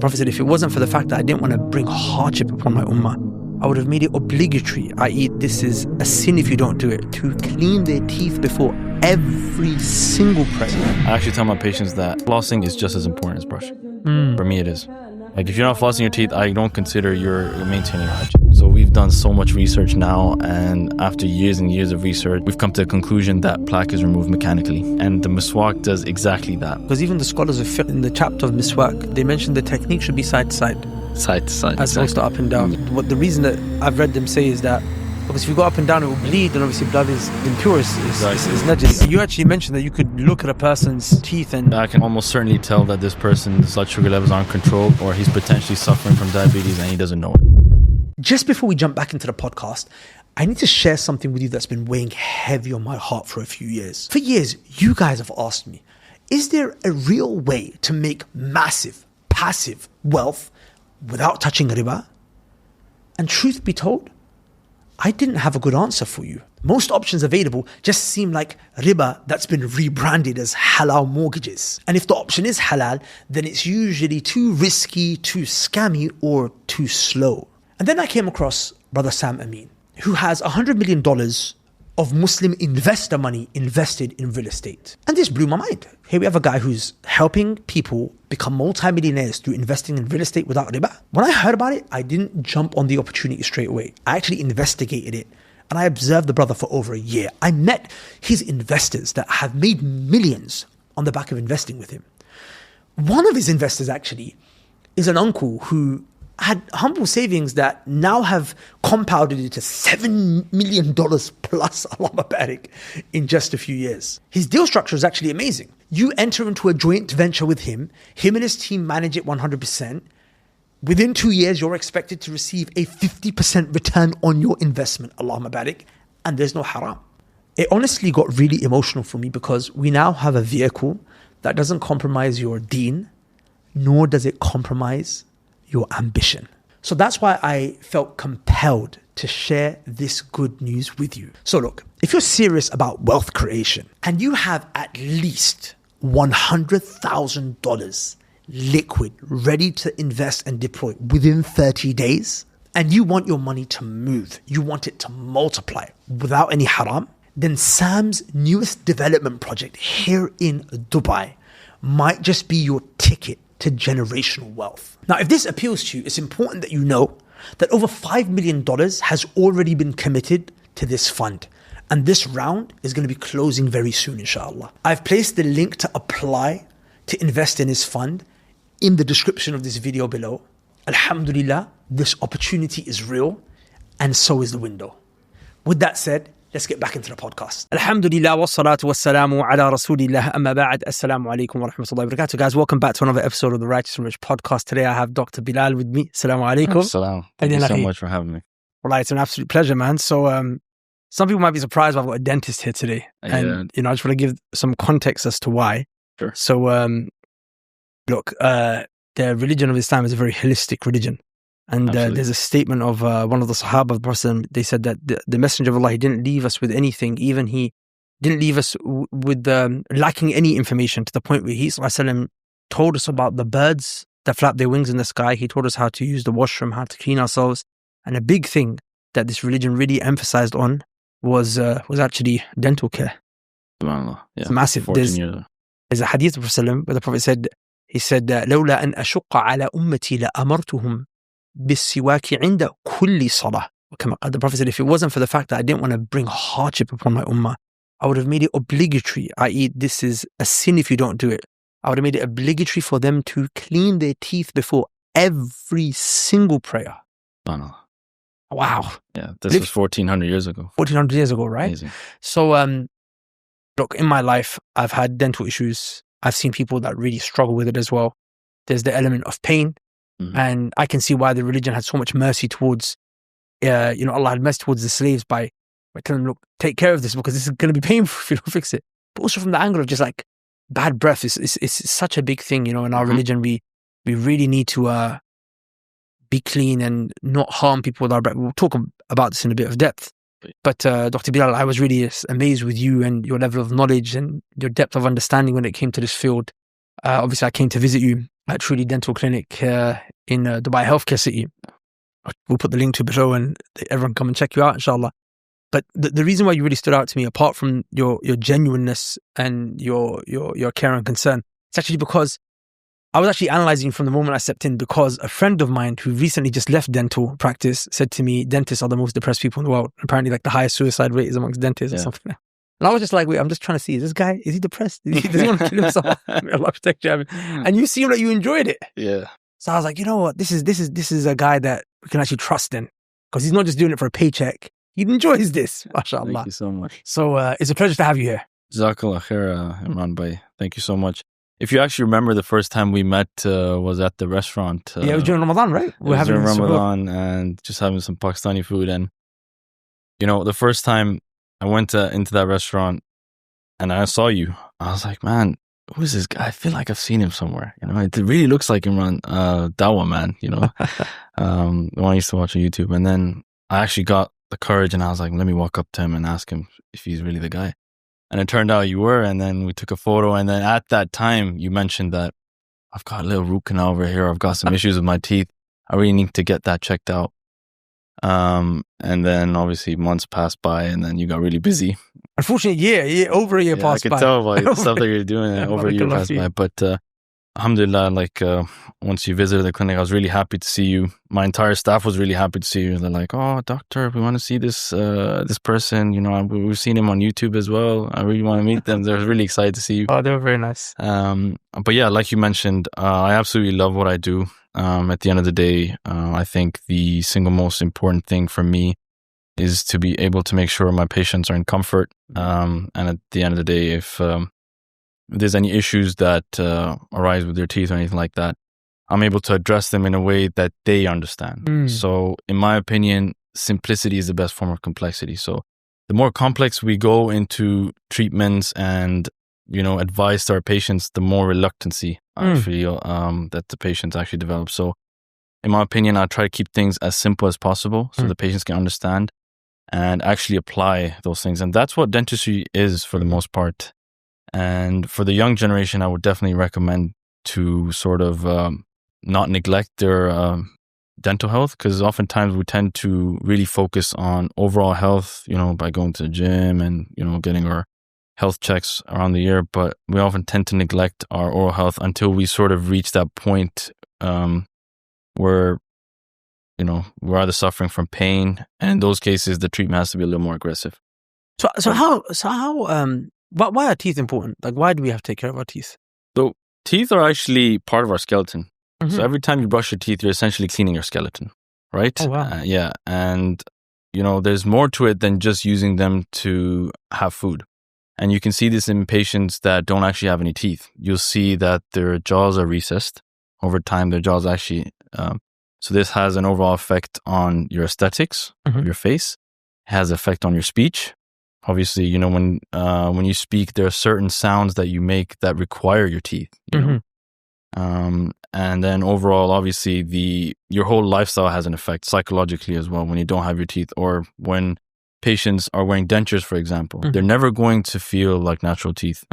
Prophet said, if it wasn't for the fact that I didn't want to bring hardship upon my ummah, I would have made it obligatory, i.e. this is a sin if you don't do it, to clean their teeth before every single prayer. I actually tell my patients that flossing is just as important as brushing. For me it is. Like if you're not flossing your teeth, I don't consider you're maintaining hygiene. So we've done so much research now, and after years and years of research, we've come to the conclusion that plaque is removed mechanically. And the Miswak does exactly that. Because even the scholars of fiqh in the chapter of Miswak, they mentioned the technique should be side to side. Side to side. As opposed to up and down. What the reason that I've read them say is that because if you go up and down, it will bleed, and obviously blood is impure, is najis. You actually mentioned that you could look at a person's teeth and I can almost certainly tell that this person's blood sugar levels aren't controlled, or he's potentially suffering from diabetes and he doesn't know it. Just before we jump back into the podcast, I need to share something with you that's been weighing heavy on my heart for a few years. For years, you guys have asked me, is there a real way to make massive, passive wealth without touching riba? And truth be told, I didn't have a good answer for you. Most options available just seem like riba that's been rebranded as halal mortgages. And if the option is halal, then it's usually too risky, too scammy, or too slow. And then I came across Brother Sam Amin, who has $100 million of Muslim investor money invested in real estate. And this blew my mind. Here we have a guy who's helping people become multimillionaires through investing in real estate without riba. When I heard about it, I didn't jump on the opportunity straight away. I actually investigated it, and I observed the brother for over a year. I met his investors that have made millions on the back of investing with him. One of his investors actually is an uncle who had humble savings that now have compounded into $7 million plus, Allahumma barik, in just a few years. His deal structure is actually amazing. You enter into a joint venture with him and his team manage it 100%. Within 2 years, you're expected to receive a 50% return on your investment, Allahumma barik, and there's no haram. It honestly got really emotional for me because we now have a vehicle that doesn't compromise your deen, nor does it compromise your ambition. So that's why I felt compelled to share this good news with you. So look, if you're serious about wealth creation and you have at least $100,000 liquid ready to invest and deploy within 30 days, and you want your money to move, you want it to multiply without any haram, then Sam's newest development project here in Dubai might just be your ticket to generational wealth. Now, if this appeals to you, it's important that you know that over $5 million has already been committed to this fund. And this round is going to be closing very soon, inshallah. I've placed the link to apply to invest in his fund in the description of this video below. Alhamdulillah, this opportunity is real, and so is the window. With that said, let's get back into the podcast. Alhamdulillah, wassalatu wassalamu ala rasulillah, amma ba'd, assalamu alaikum wa rahmatullahi wa barakatuh. Guys, welcome back to another episode of the Righteous and Rich podcast. Today I have Dr. Bilal with me. Assalamu alaikum. Assalam. Thank you so much for having me. Well, it's an absolute pleasure, man. So, some people might be surprised, but I've got a dentist here today. And, I just want to give some context as to why. Sure. So, look, the religion of Islam is a very holistic religion. And there's a statement of one of the Sahaba of the Prophet. They said that the Messenger of Allah, he didn't leave us with anything. Even he didn't leave us with lacking any information, to the point where he ﷺ told us about the birds that flap their wings in the sky. He told us how to use the washroom, how to clean ourselves. And a big thing that this religion really emphasized on was actually dental care. SubhanAllah. Yeah. It's massive. There's a hadith of the Prophet where the Prophet said, لولا أن أشق على أمتي لأمرتهم بالسواك عند كل صلاة. The Prophet said, if it wasn't for the fact that I didn't want to bring hardship upon my ummah, I would have made it obligatory, i.e. this is a sin if you don't do it. I would have made it obligatory for them to clean their teeth before every single prayer. SubhanAllah. Wow. Yeah, this was 1400 years ago. 1400 years ago, right? Amazing. So, look, in my life, I've had dental issues. I've seen people that really struggle with it as well. There's the element of pain. Mm-hmm. And I can see why the religion had so much mercy towards, Allah had mercy towards the slaves by telling them, look, take care of this because this is going to be painful if you don't fix it. But also from the angle of just like bad breath, it's such a big thing, in our religion. We really need to be clean and not harm people with our breath. We'll talk about this in a bit of depth. But Dr. Bilal, I was really amazed with you and your level of knowledge and your depth of understanding when it came to this field. Obviously, I came to visit you at Truly Dental Clinic in Dubai Healthcare City. We'll put the link to below and everyone come and check you out, inshallah. But the reason why you really stood out to me, apart from your genuineness and your care and concern, it's actually because I was actually analyzing from the moment I stepped in, because a friend of mine who recently just left dental practice said to me, dentists are the most depressed people in the world. Apparently, like the highest suicide rate is amongst dentists or something. And I was just like, wait, I'm just trying to see, is he depressed? Does he want to kill himself? Allah protect you. And you seem like you enjoyed it. Yeah. So I was like, you know what? This is a guy that we can actually trust in, because he's not just doing it for a paycheck. He enjoys this. MashaAllah. Thank you so much. So it's a pleasure to have you here. Jazakallah khair, Imran Bhai. Thank you so much. If you actually remember, the first time we met was at the restaurant. It was during Ramadan, right? We were having Ramadan and just having some Pakistani food. And, you know, the first time I went into that restaurant and I saw you, I was like, man, who is this guy? I feel like I've seen him somewhere. You know, it really looks like Imran Dawa man, you know, the one I used to watch on YouTube. And then I actually got the courage and I was like, let me walk up to him and ask him if he's really the guy. And it turned out you were, and then we took a photo. And then at that time, you mentioned that I've got a little root canal over here. I've got some issues with my teeth. I really need to get that checked out. And then obviously months passed by, and then you got really busy. Unfortunately, over a year passed by. I could tell by the stuff that you're doing. Over a year passed by. But alhamdulillah, like once you visited the clinic, I was really happy to see you. My entire staff was really happy to see you. They're like, oh, doctor, we want to see this person. You know, we've seen him on YouTube as well. I really want to meet them. They're really excited to see you. Oh, they were very nice. But yeah, like you mentioned, I absolutely love what I do. At the end of the day, I think the single most important thing for me is to be able to make sure my patients are in comfort. And at the end of the day, if there's any issues that arise with their teeth or anything like that, I'm able to address them in a way that they understand. So in my opinion, simplicity is the best form of complexity. So the more complex we go into treatments and, you know, advice to our patients, the more reluctancy I feel that the patients actually develop. So in my opinion, I try to keep things as simple as possible so the patients can understand and actually apply those things. And that's what dentistry is for the most part. And for the young generation, I would definitely recommend to sort of not neglect their dental health, because oftentimes we tend to really focus on overall health, you know, by going to the gym and, you know, getting our health checks around the year. But we often tend to neglect our oral health until we sort of reach that point where, you know, we're either suffering from pain. And in those cases, the treatment has to be a little more aggressive. So how why are teeth important? Like, why do we have to take care of our teeth? So teeth are actually part of our skeleton. So every time you brush your teeth, you're essentially cleaning your skeleton, right? Oh, wow. Yeah. And, you know, there's more to it than just using them to have food. And you can see this in patients that don't actually have any teeth. You'll see that their jaws are recessed. Over time, their jaws actually... so this has an overall effect on your aesthetics of your face. It has an effect on your speech. Obviously, you know, when you speak, there are certain sounds that you make that require your teeth, you know? And then overall, obviously, your whole lifestyle has an effect psychologically as well when you don't have your teeth, or when patients are wearing dentures, for example. They're never going to feel like natural teeth.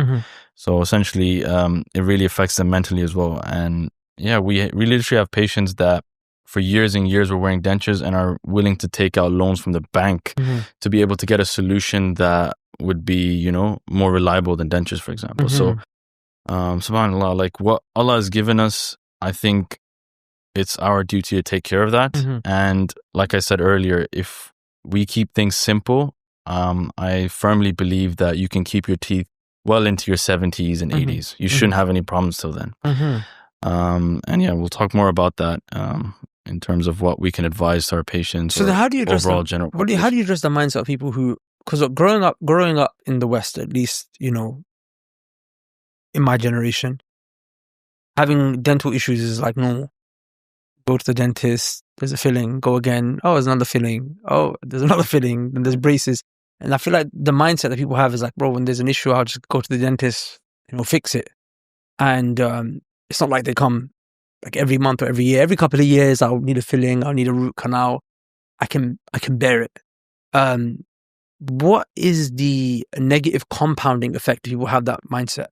So essentially, it really affects them mentally as well. And yeah, we literally have patients that for years and years were wearing dentures and are willing to take out loans from the bank to be able to get a solution that would be, you know, more reliable than dentures, for example. So, subhanAllah, like what Allah has given us, I think it's our duty to take care of that. And like I said earlier, if we keep things simple, I firmly believe that you can keep your teeth well into your 70s and 80s. You shouldn't have any problems till then. And yeah, we'll talk more about that in terms of what we can advise to our patients. So how do you address overall general? How do you address the mindset of people who, because growing up in the West, at least, you know, in my generation, having dental issues is like normal. Go to the dentist, there's a filling, go again. Oh, there's another filling. Oh, there's another filling. Then there's braces. And I feel like the mindset that people have is like, bro, when there's an issue, I'll just go to the dentist, you know, fix it. And it's not like they come like every month or every year. Every couple of years, I'll need a filling, I'll need a root canal. I can bear it. What is the negative compounding effect if people have that mindset?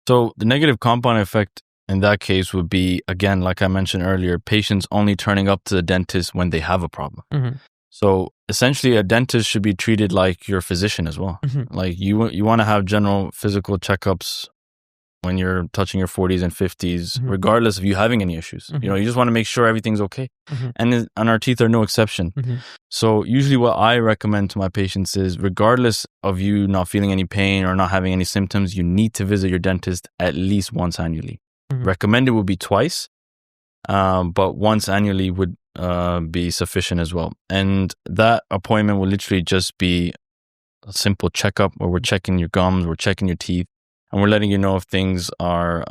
So the negative compounding effect in that case would be, again, like I mentioned earlier, patients only turning up to the dentist when they have a problem. So essentially, a dentist should be treated like your physician as well. Like you want to have general physical checkups when you're touching your 40s and 50s, regardless of you having any issues. You know, you just want to make sure everything's okay. And our teeth are no exception. So usually what I recommend to my patients is, regardless of you not feeling any pain or not having any symptoms, you need to visit your dentist at least once annually. Recommended would be twice, but once annually would be sufficient as well. And that appointment will literally just be a simple checkup where we're checking your gums, we're checking your teeth, and we're letting you know if things are,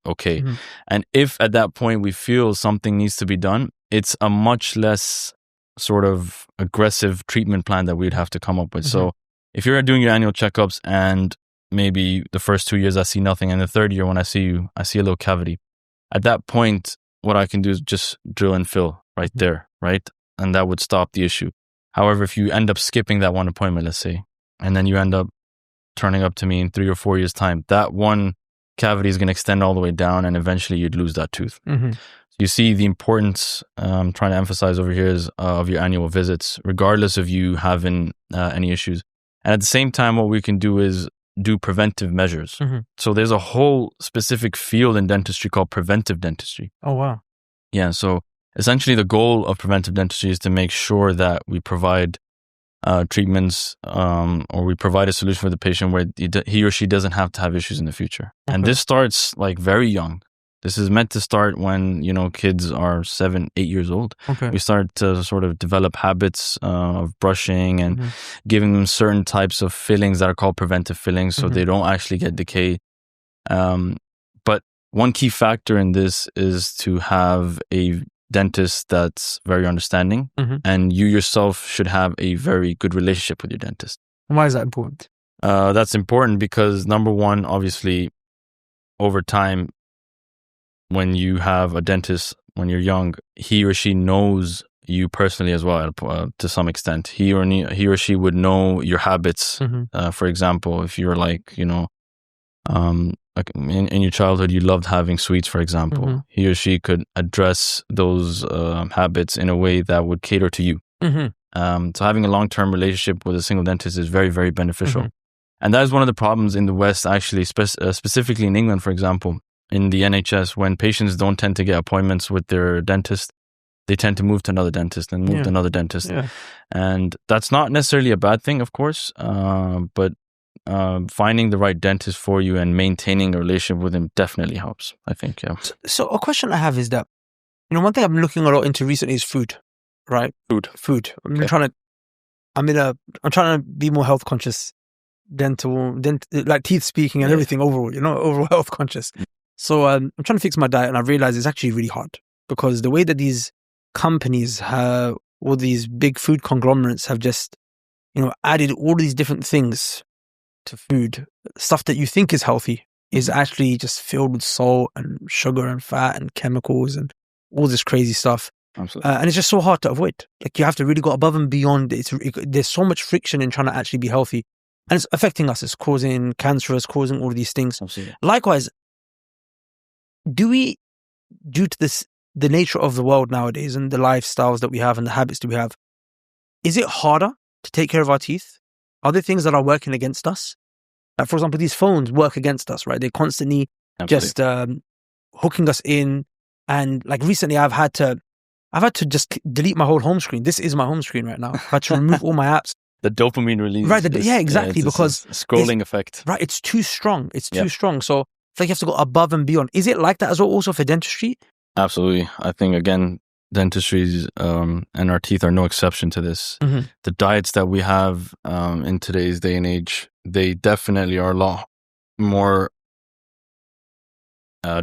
okay. And if at that point we feel something needs to be done, it's a much less sort of aggressive treatment plan that we'd have to come up with. So if you're doing your annual checkups and maybe the first 2 years I see nothing, and the third year when I see you, I see a little cavity, at that point, what I can do is just drill and fill right there, right? And that would stop the issue. However, if you end up skipping that one appointment, let's say, and then you end up turning up to me in 3 or 4 years' time, that one cavity is going to extend all the way down, and eventually you'd lose that tooth. So you see the importance I'm trying to emphasize over here is of your annual visits, regardless of you having any issues. And at the same time, what we can do is do preventive measures. So there's a whole specific field in dentistry called preventive dentistry. Oh, wow. Yeah, so essentially the goal of preventive dentistry is to make sure that we provide treatments or we provide a solution for the patient where he or she doesn't have to have issues in the future. And this starts like very young. This is meant to start when, kids are 7, 8 years old. We start to sort of develop habits of brushing and giving them certain types of fillings that are called preventive fillings so they don't actually get decay. But one key factor in this is to have a dentist that's very understanding, and you yourself should have a very good relationship with your dentist. Why is that important? That's important because, number one, obviously, over time, when you have a dentist, when you're young, he or she knows you personally as well, to some extent. He or she would know your habits. For example, if you're like, like in your childhood, you loved having sweets, for example. He or she could address those habits in a way that would cater to you. So having a long-term relationship with a single dentist is very, very beneficial. And that is one of the problems in the West, actually, specifically in England, for example. In the NHS, when patients don't tend to get appointments with their dentist, they tend to move to another dentist and move to another dentist. And that's not necessarily a bad thing, of course, but finding the right dentist for you and maintaining a relationship with him definitely helps, I think. So a question I have is that, one thing I've been looking a lot into recently is food, right? Food. I'm trying to be more health conscious, dental, like teeth speaking and everything overall, overall health conscious. So I'm trying to fix my diet, and I realized it's actually really hard because the way that these companies have, all these big food conglomerates have just, added all these different things to food. Stuff that you think is healthy is actually just filled with salt and sugar and fat and chemicals and all this crazy stuff. Absolutely. And it's just so hard to avoid. Like, you have to really go above and beyond. There's so much friction in trying to actually be healthy. And it's affecting us. It's causing cancer, it's causing all of these things. Absolutely. Likewise, due to the nature of the world nowadays and the lifestyles that we have and the habits that we have, is it harder to take care of our teeth? Are there things that are working against us? Like, for example, these phones work against us, right? They're constantly just hooking us in. And like recently, I've had to just delete my whole home screen. This is my home screen right now. I've had to remove all my apps. The dopamine release. Right. Exactly. Because scrolling effect. Right. It's too strong. It's too strong. So it's like you have to go above and beyond. Is it like that as well also for dentistry? Absolutely. I think, again, dentistry and our teeth are no exception to this. The diets that we have in today's day and age, they definitely are a lot more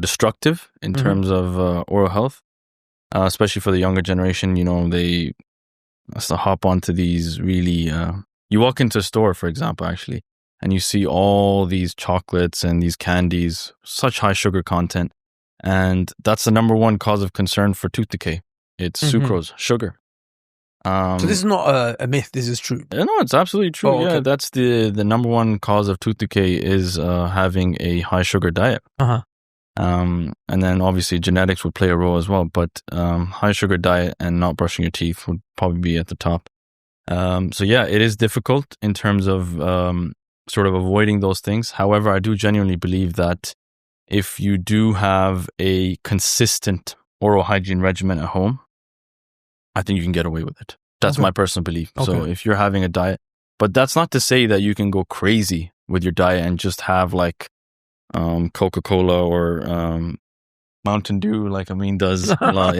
destructive in terms of oral health, especially for the younger generation. They hop onto these really... you walk into a store, for example, actually, and you see all these chocolates and these candies, such high sugar content. And that's the number one cause of concern for tooth decay. It's sucrose, sugar. So this is not a myth. This is true. No, it's absolutely true. Oh, okay. Yeah, that's the number one cause of tooth decay is having a high sugar diet. And then obviously genetics would play a role as well. But high sugar diet and not brushing your teeth would probably be at the top. So yeah, it is difficult in terms of sort of avoiding those things. However, I do genuinely believe that if you do have a consistent oral hygiene regimen at home, I think you can get away with it. That's my personal belief. Okay. So if you're having a diet, but that's not to say that you can go crazy with your diet and just have like Coca-Cola or Mountain Dew, like Amin does a lot,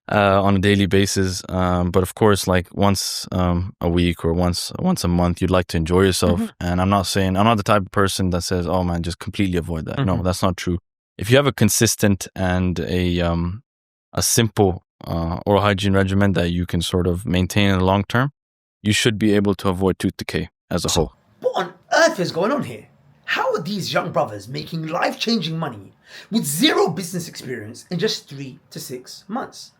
on a daily basis. But of course, like once a week or once a month, you'd like to enjoy yourself. And I'm not the type of person that says, "Oh man, just completely avoid that." No, that's not true. If you have a consistent and a simple oral hygiene regimen that you can sort of maintain in the long term, you should be able to avoid tooth decay as a whole. What on earth is going on here? How are these young brothers making life-changing money with zero business experience in just 3 to 6 months?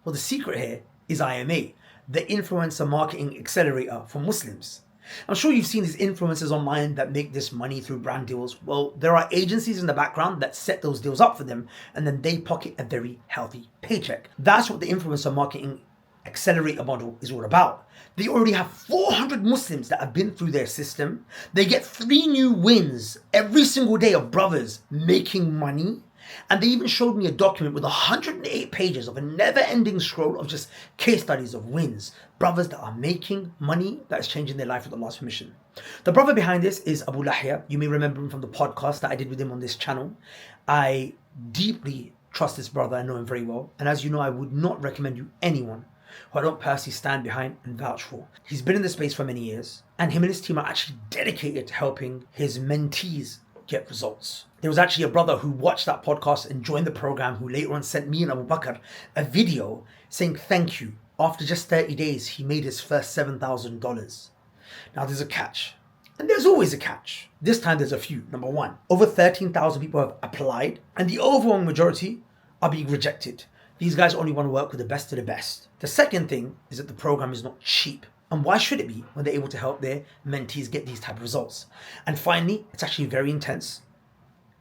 Well, the secret here is IMA, the influencer marketing accelerator for Muslims. I'm sure you've seen these influencers online that make this money through brand deals. Well, there are agencies in the background that set those deals up for them, and then they pocket a very healthy paycheck. That's what the influencer marketing accelerator model is all about. They already have 400 Muslims that have been through their system. They get 3 new wins every single day of brothers making money. And they even showed me a document with 108 pages of a never-ending scroll of just case studies of wins. Brothers that are making money that is changing their life with Allah's permission. The brother behind this is Abu Lahia. You may remember him from the podcast that I did with him on this channel. I deeply trust this brother. I know him very well. And as you know, I would not recommend you anyone who I don't personally stand behind and vouch for. He's been in the space for many years, and him and his team are actually dedicated to helping his mentees get results. There was actually a brother who watched that podcast and joined the program who later on sent me and Abu Bakr a video saying thank you. After just 30 days, he made his first $7,000. Now there's a catch. And there's always a catch. This time there's a few. Number one, over 13,000 people have applied, and the overwhelming majority are being rejected. These guys only want to work with the best of the best. The second thing is that the program is not cheap. And why should it be when they're able to help their mentees get these type of results? And finally, it's actually very intense.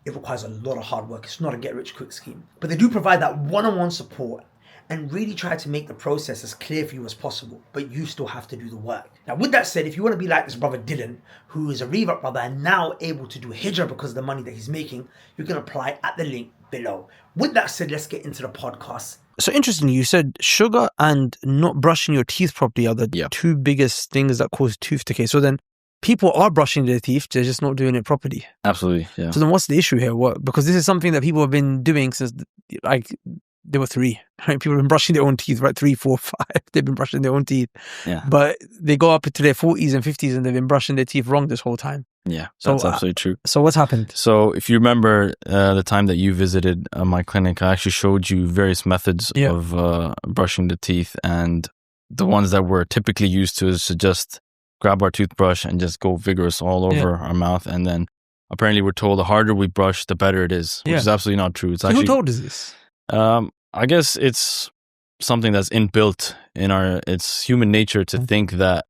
It requires a lot of hard work. It's not a get-rich-quick scheme. But they do provide that one-on-one support and really try to make the process as clear for you as possible. But you still have to do the work. Now, with that said, if you want to be like this brother Dylan, who is a Reebok brother and now able to do hijrah because of the money that he's making, you can apply at the link below. With that said, let's get into the podcast. So interestingly, you said sugar and not brushing your teeth properly are the two biggest things that cause tooth decay. So then people are brushing their teeth, they're just not doing it properly. Absolutely, yeah. So then what's the issue here? Because this is something that people have been doing since they were 3, right? People have been brushing their own teeth, right? 3, 4, 5. They've been brushing their own teeth. Yeah. But they go up into their 40s and 50s and they've been brushing their teeth wrong this whole time. Yeah, that's absolutely true. So what's happened? So if you remember the time that you visited my clinic, I actually showed you various methods of brushing the teeth, and the ones that we're typically used to is to just grab our toothbrush and just go vigorous all over our mouth. And then apparently we're told the harder we brush, the better it is, which is absolutely not true. It's actually, who told us this? I guess it's something that's inbuilt in it's human nature to think that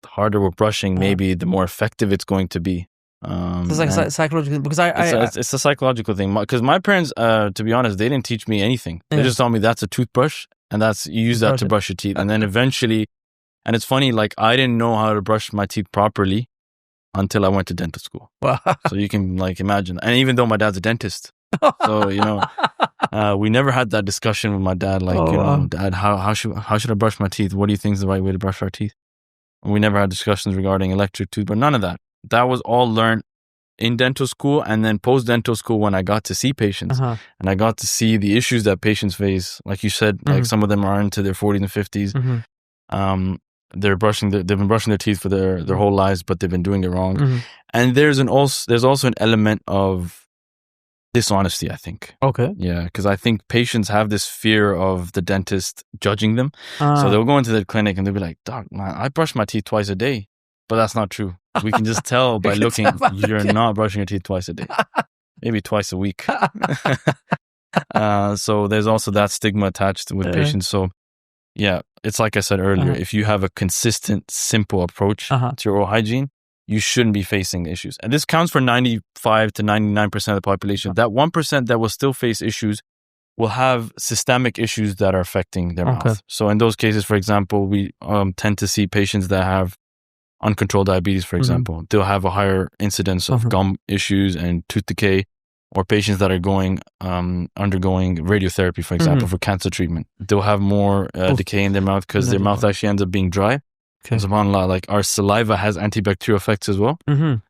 the harder we're brushing, maybe the more effective it's going to be. It's like psychological, because it's a psychological thing. Because my parents, to be honest, they didn't teach me anything. They just told me that's a toothbrush and you use that to brush your teeth. And then eventually, and it's funny, like I didn't know how to brush my teeth properly until I went to dental school. Wow. So you can like imagine. And even though my dad's a dentist, so we never had that discussion with my dad. Like, Dad, how should I brush my teeth? What do you think is the right way to brush our teeth? We never had discussions regarding electric tooth, but none of that. That was all learned in dental school, and then post-dental school when I got to see patients and I got to see the issues that patients face. Like you said, like some of them are into their 40s and 50s. They've been brushing their teeth for their whole lives, but they've been doing it wrong. And there's also an element of dishonesty, I think. Okay. Yeah, because I think patients have this fear of the dentist judging them. So they'll go into the clinic and they'll be like, "Doc, man, I brush my teeth twice a day." But that's not true. We can just tell by looking, you're not brushing your teeth twice a day. Maybe twice a week. So there's also that stigma attached with patients. So yeah, it's like I said earlier, if you have a consistent, simple approach to oral hygiene, you shouldn't be facing issues. And this counts for 95% 95 to 99% of the population. That 1% that will still face issues will have systemic issues that are affecting their mouth. So in those cases, for example, we tend to see patients that have uncontrolled diabetes, for example. They'll have a higher incidence of gum issues and tooth decay, or patients that are undergoing radiotherapy, for example, for cancer treatment. They'll have more decay in their mouth because their mouth actually ends up being dry. SubhanAllah, like our saliva has antibacterial effects as well.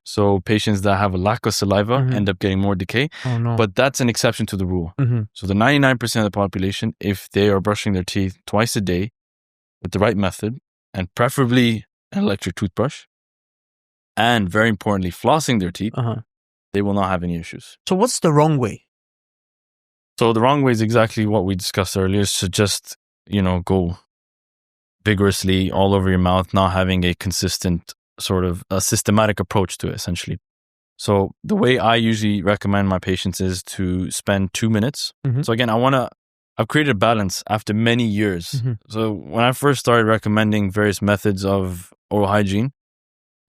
So patients that have a lack of saliva end up getting more decay. But that's an exception to the rule. So the 99% of the population, if they are brushing their teeth twice a day with the right method, and preferably an electric toothbrush, and very importantly, flossing their teeth, they will not have any issues. So what's the wrong way? So the wrong way is exactly what we discussed earlier, is to just, go vigorously all over your mouth, not having a consistent sort of a systematic approach to it, essentially. So the way I usually recommend my patients is to spend 2 minutes. So again, I've created a balance after many years. So when I first started recommending various methods of oral hygiene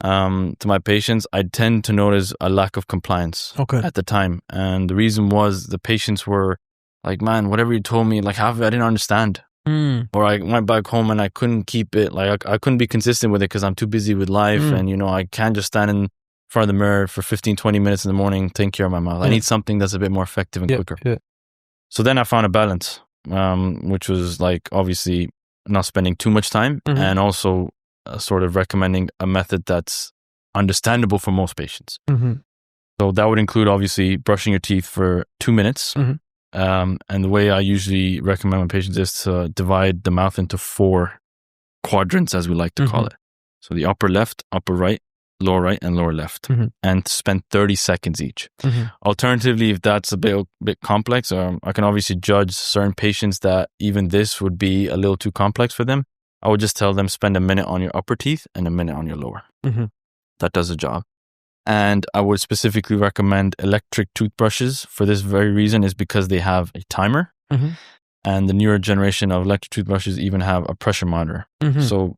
to my patients, I tend to notice a lack of compliance at the time. And the reason was the patients were like, man, whatever you told me, like I didn't understand. Or I went back home and I couldn't keep it, like I couldn't be consistent with it because I'm too busy with life. And, I can't just stand in front of the mirror for 15, 20 minutes in the morning, taking care of my mouth. I need something that's a bit more effective and quicker. So then I found a balance, which was like obviously not spending too much time and also sort of recommending a method that's understandable for most patients. So that would include obviously brushing your teeth for 2 minutes. And the way I usually recommend my patients is to divide the mouth into 4 quadrants, as we like to call it. So the upper left, upper right, lower and lower left, and spend 30 seconds each. Alternatively, if that's a bit complex, I can obviously judge certain patients that even this would be a little too complex for them. I would just tell them spend a minute on your upper teeth and a minute on your lower. That does the job. And I would specifically recommend electric toothbrushes for this very reason, is because they have a timer. And the newer generation of electric toothbrushes even have a pressure monitor. So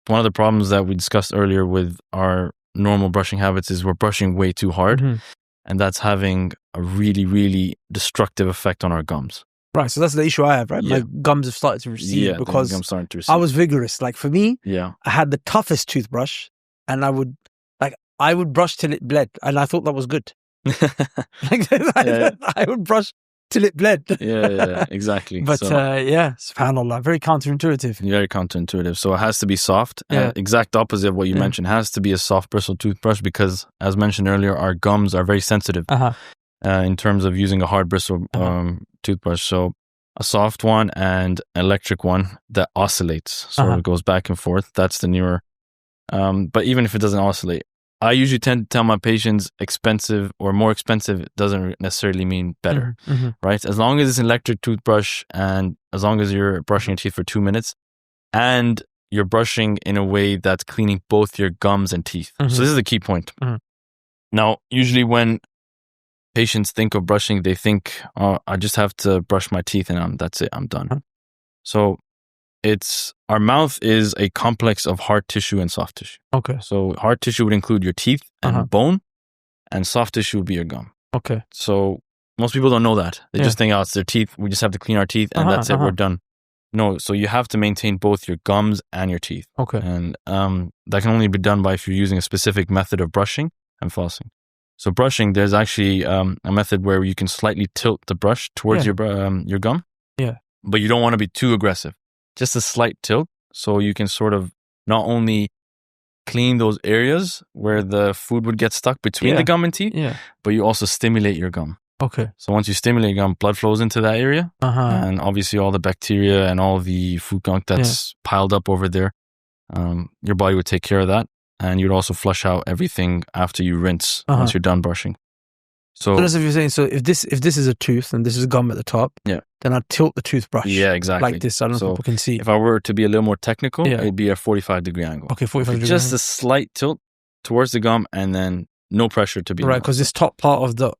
one of the problems that we discussed earlier with our normal brushing habits is we're brushing way too hard. And that's having a really, really destructive effect on our gums. Right, so that's the issue I have, right? My gums have started to recede because I was vigorous. Like for me, I had the toughest toothbrush, and I would brush till it bled, and I thought that was good. I would brush till it bled. Exactly. But subhanAllah, very counterintuitive. Very counterintuitive. So it has to be soft. Exact opposite of what you mentioned. It has to be a soft bristle toothbrush because, as mentioned earlier, our gums are very sensitive in terms of using a hard bristle toothbrush. So a soft one and electric one that oscillates. So it goes back and forth. That's the newer. But even if it doesn't oscillate, I usually tend to tell my patients expensive or more expensive doesn't necessarily mean better, right? As long as it's an electric toothbrush and as long as you're brushing your teeth for 2 minutes and you're brushing in a way that's cleaning both your gums and teeth. So this is the key point. Now, usually when patients think of brushing, they think, oh, I just have to brush my teeth and that's it, I'm done. So our mouth is a complex of hard tissue and soft tissue. So hard tissue would include your teeth and bone, and soft tissue would be your gum. So most people don't know that. They just think, oh, it's their teeth. We just have to clean our teeth and that's it, we're done. No, so you have to maintain both your gums and your teeth. And that can only be done by if you're using a specific method of brushing and flossing. So brushing, there's actually a method where you can slightly tilt the brush towards your gum. But you don't want to be too aggressive. Just a slight tilt, so you can sort of not only clean those areas where the food would get stuck between the gum and teeth, but you also stimulate your gum. So once you stimulate your gum, blood flows into that area, and obviously all the bacteria and all the food gunk that's piled up over there, your body would take care of that, and you'd also flush out everything after you rinse once you're done brushing. So that's what you're saying. So if this is a tooth and this is gum at the top, then I tilt the toothbrush. Exactly. Like this. I don't know if people can see. If I were to be a little more technical, it'd be a 45-degree angle. 45 degrees. Just a slight tilt towards the gum and then no pressure to be right, because this top part of the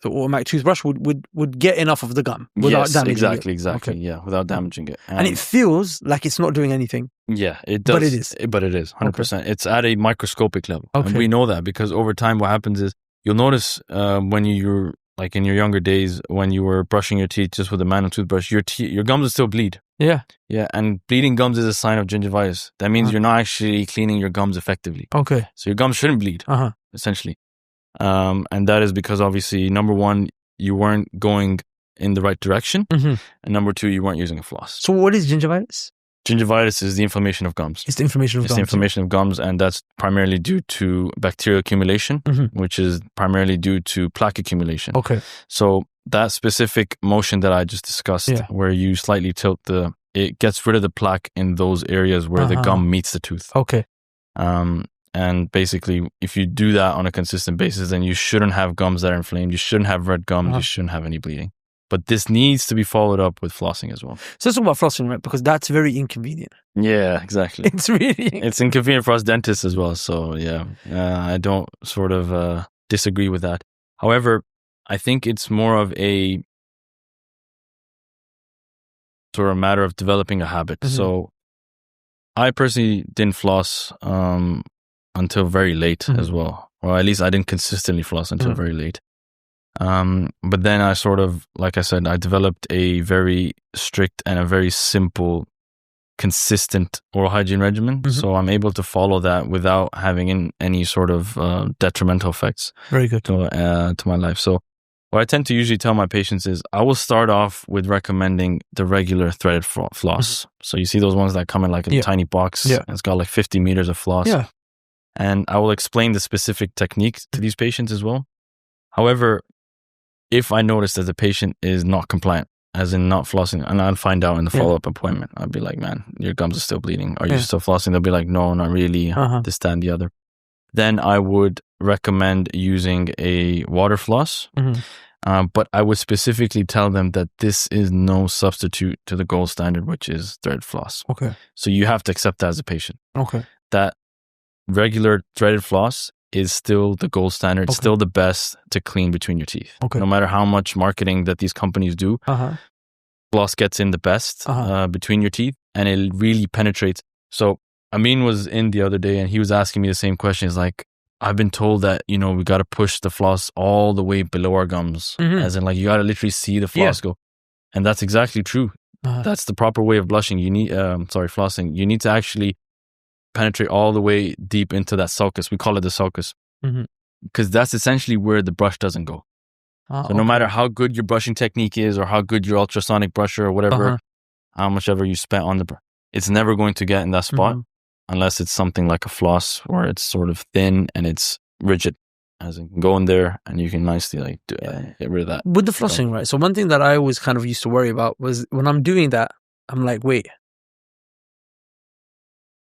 automatic toothbrush would get enough of the gum without damaging it. Exactly. Okay. Yeah, without damaging it. And it feels like it's not doing anything. Yeah, it does. But it is 100%. Okay. It's at a microscopic level. Okay. And we know that because over time what happens is you'll notice when you're like in your younger days when you were brushing your teeth just with a manual toothbrush, your gums will still bleed. Yeah. Yeah, and bleeding gums is a sign of gingivitis. That means you're not actually cleaning your gums effectively. Okay. So your gums shouldn't bleed, essentially. And that is because obviously, number one, you weren't going in the right direction. And number two, you weren't using a floss. So what is gingivitis? Gingivitis is the inflammation of gums. It's the inflammation of gums. It's the inflammation of gums, and that's primarily due to bacterial accumulation, which is primarily due to plaque accumulation. Okay. So that specific motion that I just discussed, where you slightly tilt it gets rid of the plaque in those areas where the gum meets the tooth. Okay. And basically, if you do that on a consistent basis, then you shouldn't have gums that are inflamed. You shouldn't have red gums. You shouldn't have any bleeding. But this needs to be followed up with flossing as well. So let's talk about flossing, right? Because that's very inconvenient. Yeah, exactly. It's inconvenient for us dentists as well. So yeah, I don't sort of disagree with that. However, I think it's more of a sort of matter of developing a habit. So I personally didn't floss until very late as well. Or at least I didn't consistently floss until very late. But then I sort of, like I said, I developed a very strict and a very simple, consistent oral hygiene regimen. So I'm able to follow that without having any sort of detrimental effects. Very good. To my life. So what I tend to usually tell my patients is I will start off with recommending the regular threaded floss. So you see those ones that come in like a tiny box. Yeah. It's got like 50 meters of floss. Yeah. And I will explain the specific techniques to these patients as well. However, if I notice that the patient is not compliant, as in not flossing, and I'll find out in the follow-up appointment, I'll be like, man, your gums are still bleeding. Are you still flossing? They'll be like, no, not really, this, that, and the other. Then I would recommend using a water floss. But I would specifically tell them that this is no substitute to the gold standard, which is threaded floss. Okay. So you have to accept that as a patient. Okay. That regular threaded floss is still the gold standard, still the best to clean between your teeth. Okay. No matter how much marketing that these companies do, floss gets in the best between your teeth, and it really penetrates. So Amin was in the other day and he was asking me the same question. He's like, I've been told that, we got to push the floss all the way below our gums. As in like, you got to literally see the floss go. And that's exactly true. That's the proper way of blushing. You need, flossing. You need to actually penetrate all the way deep into that sulcus. We call it the sulcus. Because that's essentially where the brush doesn't go. So no matter how good your brushing technique is or how good your ultrasonic brusher or whatever, how much ever you spent on the brush, it's never going to get in that spot unless it's something like a floss where it's sort of thin and it's rigid. As in go in there and you can nicely get rid of that. With the flossing, right? So one thing that I always kind of used to worry about was when I'm doing that, I'm like, wait,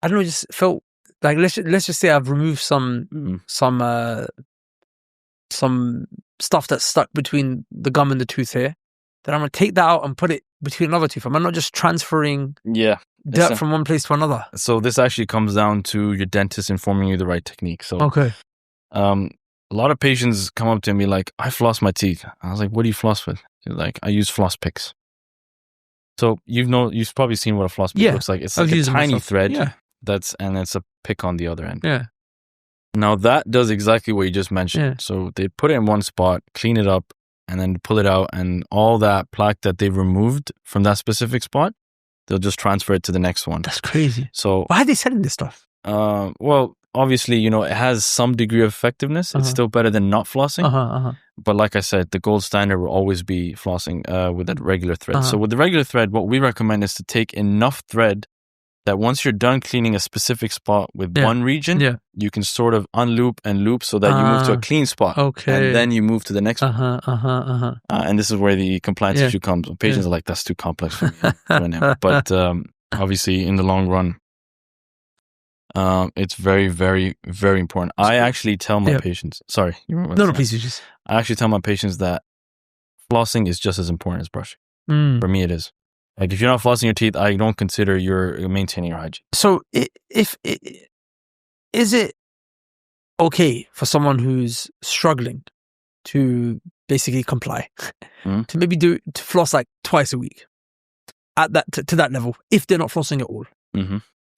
I don't know, just felt like let's just say I've removed some stuff that's stuck between the gum and the tooth here. Then I'm gonna take that out and put it between another tooth. I'm not just transferring dirt from one place to another. So this actually comes down to your dentist informing you the right technique. So a lot of patients come up to me like, I floss my teeth. I was like, what do you floss with? They're like, I use floss picks. So you've probably seen what a floss pick looks like. It's like a tiny thread. Yeah. And it's a pick on the other end. Yeah. Now that does exactly what you just mentioned. Yeah. So they put it in one spot, clean it up, and then pull it out, and all that plaque that they've removed from that specific spot, they'll just transfer it to the next one. That's crazy. So why are they selling this stuff? Well, obviously, it has some degree of effectiveness. It's still better than not flossing. But like I said, the gold standard will always be flossing with a regular thread. So with the regular thread, what we recommend is to take enough thread that once you're done cleaning a specific spot with one region, you can sort of unloop and loop so that you move to a clean spot. Okay. And then you move to the next one. And this is where the compliance issue comes. Patients are like, that's too complex for me. But obviously, in the long run, it's very, very, very important. I actually tell my patients, sorry. No, please. Just... I actually tell my patients that flossing is just as important as brushing. For me, it is. Like, if you're not flossing your teeth, I don't consider you're maintaining your hygiene. So, is it okay for someone who's struggling to basically comply to maybe to floss like twice a week at that to that level if they're not flossing at all?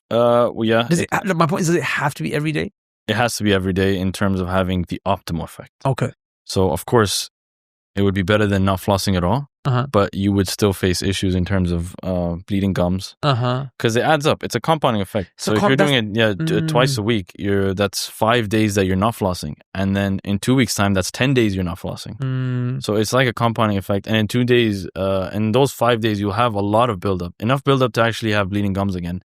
Well, yeah. My point is, does it have to be every day? It has to be every day in terms of having the optimal effect. Okay. So, of course, it would be better than not flossing at all, but you would still face issues in terms of bleeding gums because it adds up. It's a compounding effect. So if you're doing it twice a week, that's 5 days that you're not flossing. And then in 2 weeks' time, that's 10 days you're not flossing. So it's like a compounding effect. And in 2 days, in those 5 days, you'll have a lot of buildup, enough buildup to actually have bleeding gums again.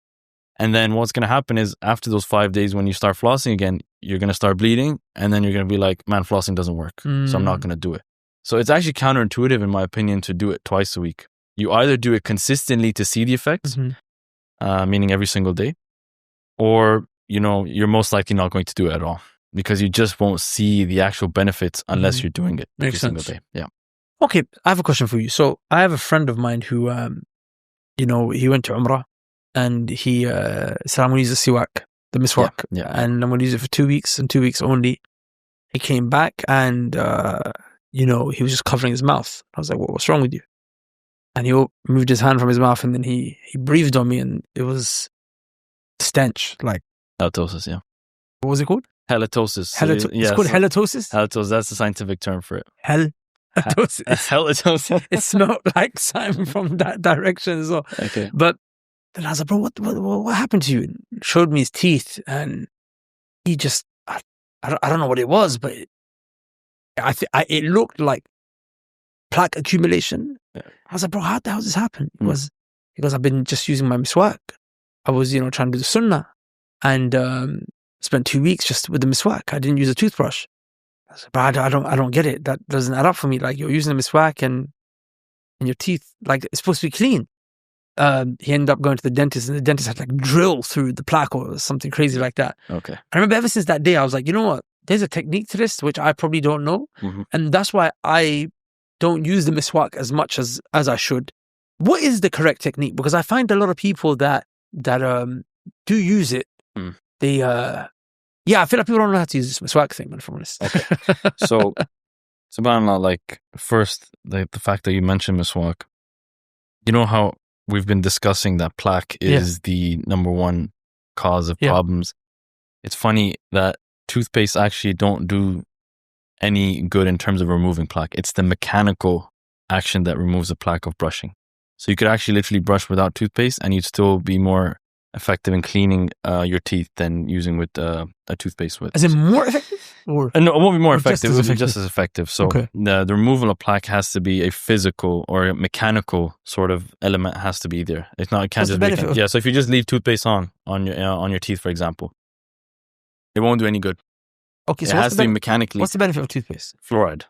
And then what's going to happen is after those 5 days, when you start flossing again, you're going to start bleeding. And then you're going to be like, man, flossing doesn't work. So I'm not going to do it. So it's actually counterintuitive, in my opinion, to do it twice a week. You either do it consistently to see the effects, meaning every single day, or, you're most likely not going to do it at all because you just won't see the actual benefits unless you're doing it every single day. Yeah. Okay. I have a question for you. So I have a friend of mine who, he went to Umrah and he said, I'm going to use the Miswak, and I'm going to use it for 2 weeks and 2 weeks only. He came back and, he was just covering his mouth. I was like, what's wrong with you? And he moved his hand from his mouth and then he breathed on me and it was stench, like halitosis. Yeah. What was it called? Halitosis. It's called halitosis? Halitosis, that's the scientific term for it. Halitosis. Halitosis. It smelled like something from that direction as well. Okay. But then I was like, bro, what happened to you? And showed me his teeth and he just, I don't know what it was, but it looked like plaque accumulation. Yeah. I was like, bro, how the hell does this happen? Because I've been just using my Miswak. I was, trying to do the sunnah and spent 2 weeks just with the Miswak. I didn't use a toothbrush. I was like, bro, I don't get it. That doesn't add up for me. Like, you're using the Miswak and your teeth, like, it's supposed to be clean. He ended up going to the dentist and the dentist had like drill through the plaque or something crazy like that. Okay. I remember ever since that day, I was like, you know what? There's a technique to this, which I probably don't know. And that's why I don't use the Miswak as much as I should. What is the correct technique? Because I find a lot of people that do use it. They, I feel like people don't know how to use this Miswak thing, if I'm honest. Okay. So, subhanAllah, like, first, the fact that you mentioned Miswak, you know how we've been discussing that plaque is the number one cause of problems. It's funny that toothpaste actually don't do any good in terms of removing plaque. It's the mechanical action that removes the plaque of brushing. So you could actually literally brush without toothpaste and you'd still be more effective in cleaning your teeth than using with a toothpaste with. Is it more effective? Or no, it won't be more effective. It will be just as effective. So the removal of plaque has to be a physical or a mechanical sort of element has to be there. It's not. It can't just be. So if you just leave toothpaste on your teeth, for example, it won't do any good. Okay, so it has to be mechanically. What's the benefit of toothpaste? Fluoride.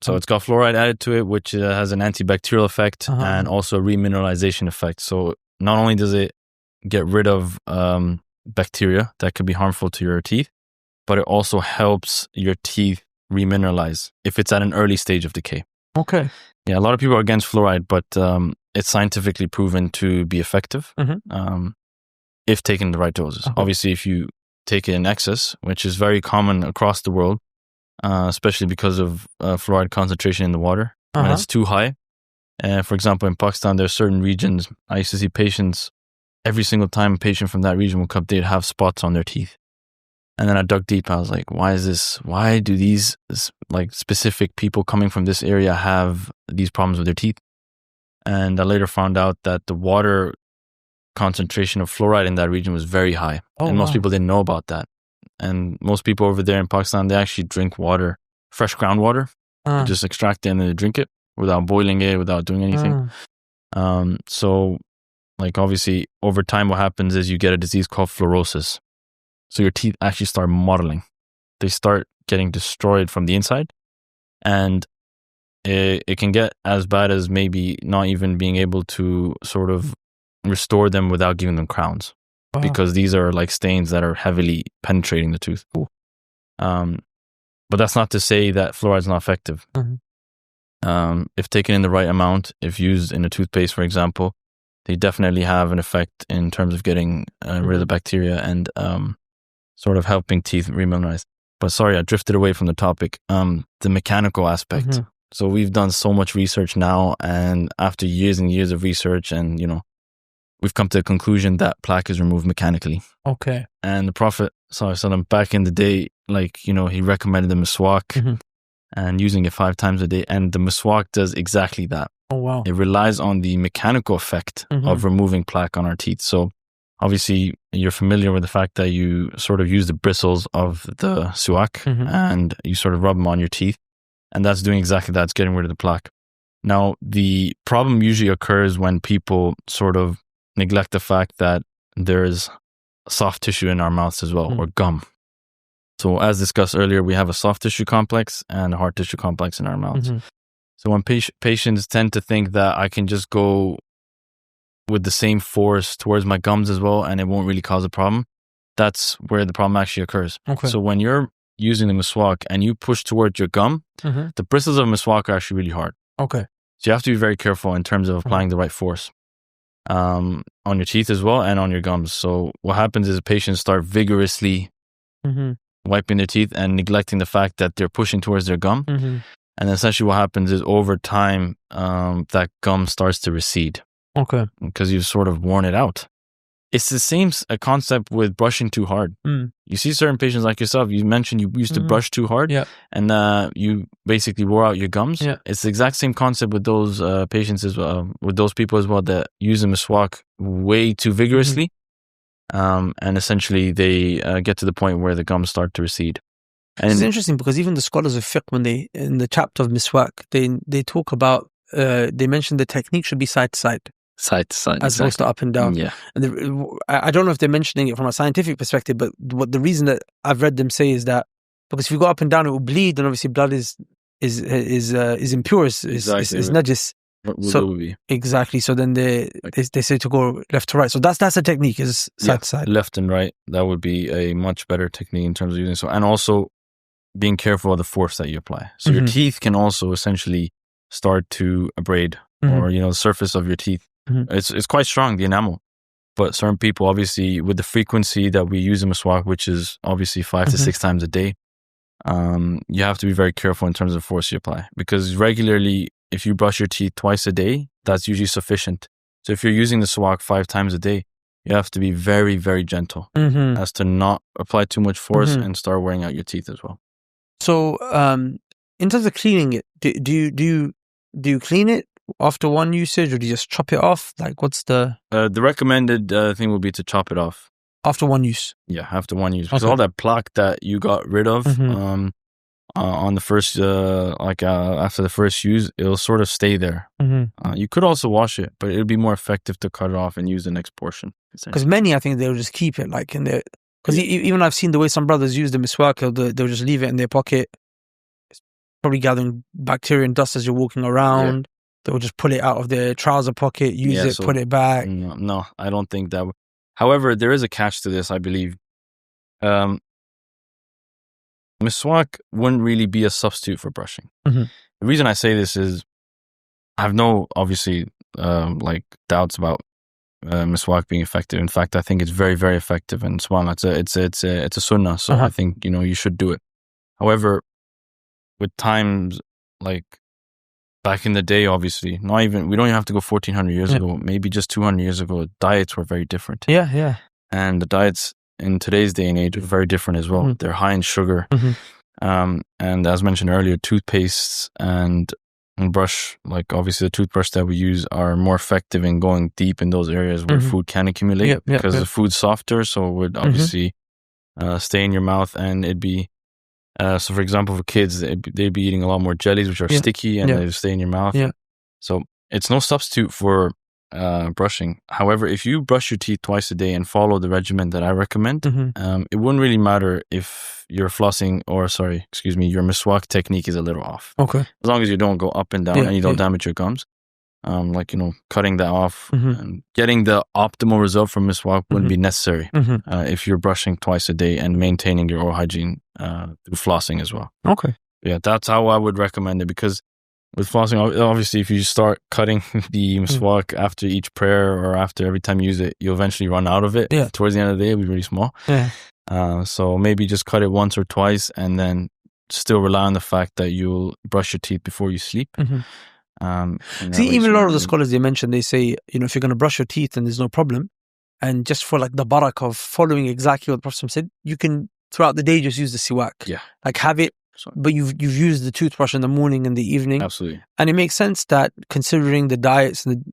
So it's got fluoride added to it, which has an antibacterial effect and also a remineralization effect. So not only does it get rid of bacteria that could be harmful to your teeth, but it also helps your teeth remineralize if it's at an early stage of decay. Okay. Yeah, a lot of people are against fluoride, but it's scientifically proven to be effective if taken in the right doses. Obviously, if you take it in excess, which is very common across the world, especially because of fluoride concentration in the water, when it's too high. For example, in Pakistan, there are certain regions, I used to see patients, every single time a patient from that region would come, they'd have spots on their teeth. And then I dug deep. I was like, why do these like specific people coming from this area have these problems with their teeth? And I later found out that the water concentration of fluoride in that region was very high. And most people didn't know about that. And most people over there in Pakistan, they actually drink water, fresh groundwater. They just extract it and then they drink it without boiling it, without doing anything. So like obviously over time what happens is you get a disease called fluorosis. So your teeth actually start mottling. They start getting destroyed from the inside. And it can get as bad as maybe not even being able to sort of restore them without giving them crowns. Because these are like stains that are heavily penetrating the tooth. But that's not to say that fluoride is not effective. If taken in the right amount, if used in a toothpaste, for example, they definitely have an effect in terms of getting rid of the bacteria and sort of helping teeth remineralize. But sorry, I drifted away from the topic. The mechanical aspect. So we've done so much research now, and after years and years of research, and we've come to the conclusion that plaque is removed mechanically. Okay. And the Prophet ﷺ, back in the day, he recommended the Miswak and using it 5 times a day. And the Miswak does exactly that. Oh, wow. It relies on the mechanical effect of removing plaque on our teeth. So obviously you're familiar with the fact that you sort of use the bristles of the siwak and you sort of rub them on your teeth. And that's doing exactly that. It's getting rid of the plaque. Now, the problem usually occurs when people sort of neglect the fact that there is soft tissue in our mouths as well, or gum. So as discussed earlier, we have a soft tissue complex and a hard tissue complex in our mouths. So when patients tend to think that I can just go with the same force towards my gums as well and it won't really cause a problem, that's where the problem actually occurs. Okay. So when you're using the Miswak and you push towards your gum, the bristles of Miswak are actually really hard. Okay. So you have to be very careful in terms of applying the right force on your teeth as well and on your gums. So what happens is patients start vigorously wiping their teeth and neglecting the fact that they're pushing towards their gum. And essentially what happens is over time, that gum starts to recede. Okay. Because you've sort of worn it out. It's the same concept with brushing too hard. You see certain patients like yourself, you mentioned you used to brush too hard and you basically wore out your gums. It's the exact same concept with those patients as well, with those people as well that use the Miswak way too vigorously. And essentially they get to the point where the gums start to recede. And it's interesting because even the scholars of fiqh, when they, in the chapter of Miswak, they talk about, they mention the technique should be side to side. Side to side. As opposed to up and down. Yeah. And I don't know if they're mentioning it from a scientific perspective, but what the reason that I've read them say is that because if you go up and down, it will bleed, and obviously blood is impure, is najis. So exactly. So then they say to go left to right. So that's a technique, is side to side. Left and right. That would be a much better technique in terms of using so, and also being careful of the force that you apply. So your teeth can also essentially start to abrade, or the surface of your teeth. It's quite strong, the enamel. But certain people, obviously, with the frequency that we use in Miswak, which is obviously 5 to 6 times a day, you have to be very careful in terms of force you apply. Because regularly, if you brush your teeth twice a day, that's usually sufficient. So if you're using the Miswak 5 times a day, you have to be very, very gentle as to not apply too much force and start wearing out your teeth as well. So in terms of cleaning it, do you clean it after one usage, or do you just chop it off? Like, what's the recommended thing would be to chop it off after one use? Yeah, after one use, because all that plaque that you got rid of on the first after the first use, it'll sort of stay there. You could also wash it, but it would be more effective to cut it off and use the next portion. Because many, I think, they'll just keep it like in their, because even I've seen the way some brothers use the Miswak, they'll just leave it in their pocket. It's probably gathering bacteria and dust as you're walking around. They'll just pull it out of their trouser pocket, use it, put it back. No, I don't think that would. However, there is a catch to this, I believe. Miswak wouldn't really be a substitute for brushing. The reason I say this is I have no, obviously, doubts about Miswak being effective. In fact, I think it's very, very effective. And subhanAllah, it's a sunnah, so I think, you should do it. However, with times like back in the day, obviously, we don't even have to go 1400 years ago, maybe just 200 years ago, diets were very different. Yeah. And the diets in today's day and age are very different as well. They're high in sugar. And as mentioned earlier, toothpastes and brush, like obviously the toothbrush that we use, are more effective in going deep in those areas where food can accumulate because the food's softer, so it would obviously stay in your mouth, and it'd be so for example, for kids, they'd be eating a lot more jellies, which are sticky, and they stay in your mouth. So it's no substitute for brushing. However, if you brush your teeth twice a day and follow the regimen that I recommend, it wouldn't really matter if your flossing your Miswak technique is a little off. Okay. As long as you don't go up and down and you don't damage your gums. Cutting that off and getting the optimal result from Miswak wouldn't be necessary if you're brushing twice a day and maintaining your oral hygiene through flossing as well. Okay. Yeah, that's how I would recommend it, because With flossing, obviously, if you start cutting the miswak after each prayer or after every time you use it, you'll eventually run out of it. Yeah. Towards the end of the day, it'll be really small. Yeah. So maybe just cut it once or twice and then still rely on the fact that you'll brush your teeth before you sleep. See, even a lot of the scholars they mention, they say, if you're going to brush your teeth, then there's no problem. And just for like the barak of following exactly what the Prophet said, you can throughout the day just use the siwak. Yeah. Like have it, but you've used the toothbrush in the morning and the evening. Absolutely. And it makes sense that considering the diets and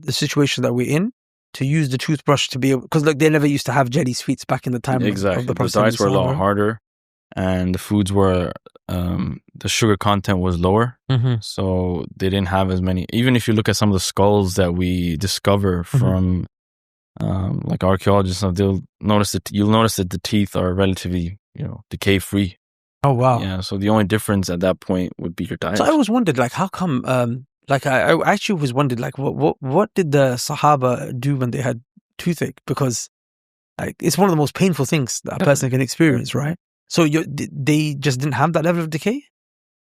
the situation that we're in, to use the toothbrush to be able, because like they never used to have jelly sweets back in the time. Exactly. Of the Prophet. The diets were a lot harder, and the foods were the sugar content was lower, so they didn't have as many. Even if you look at some of the skulls that we discover from like archaeologists, you'll notice that the teeth are relatively decay free. Oh wow! Yeah, so the only difference at that point would be your diet. So I always wondered, like, how come? Like I actually always wondered, like, what did the Sahaba do when they had toothache? Because like it's one of the most painful things that a person can experience, right? So they just didn't have that level of decay?